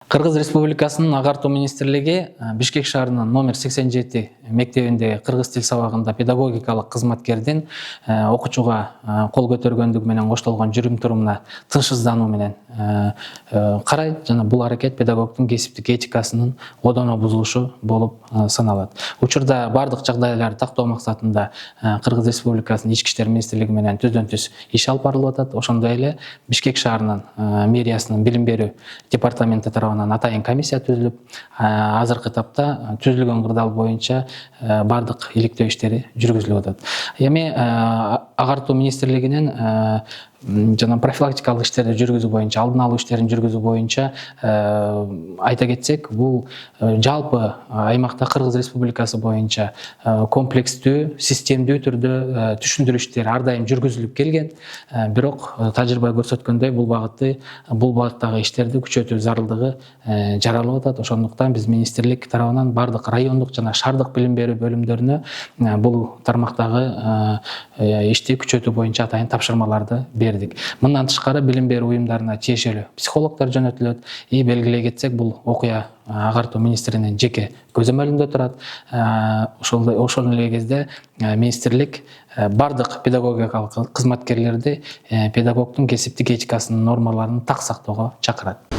Кыргыз Республикасынын Агартуу министрлиги Бишкек шаарынын номер 87 мектебинде кыргыз тил сабагында педагогикалык кызматкердин окуучуга кол көтөргөндүгү менен коштолгон жүрүм-турумуна тынчсыздануу менен карайт жана бул аракет педагогдун кесиптик этикасынын одоно бузулушу болуп саналат. Учурда бардык жагдайларды тактоо максатында Кыргыз Республикасынын Ички иштер министрлиги менен түздөн-түз иш алып барылып атат. Ошондой эле Бишкек шаарынын мэриясынын билим берүү департаменти тарабынан атайын комиссия түзүлүп, азыркы этапта түзүлгөн кырдаал боюнча бардык иликтөө иштери жүргүзүлүп атат. Эми Агартуу министрлигинин жана профилактикалык иштерди жүргүзүү боюнча, алдын алуу иштерин жүргүзүү боюнча айта кетсек, бул жалпы аймакта Кыргыз Республикасы боюнча комплекстүү, системдүү түрдө түшүндүрүү иштери ар дайым жүргүзүлүп келген. Бирок тажрыйба көрсөткөндөй бул багыттагы иштерди күчөтүү зарылдыгы жаралып атат. Ошондуктан биз министрлик тарабынан бардык райондук жана шаардык билим берүү бөлүмдөрүнө бул тармактагы ишти күчөтүү боюнча атайын тапшырмаларды бердик. Мындан тышкары билим берүү уюмдарына тиешелүү психологдор жөнөтүлөт. Белгилей кетсек, бул окуя Агартуу министринин жеке көзөмөлүндө турат. Ошол эле кезде министрлик бардык педагогикалык кызматкерлерди педагогдун кесиптик этикасынын нормаларын так сактоого чакырат.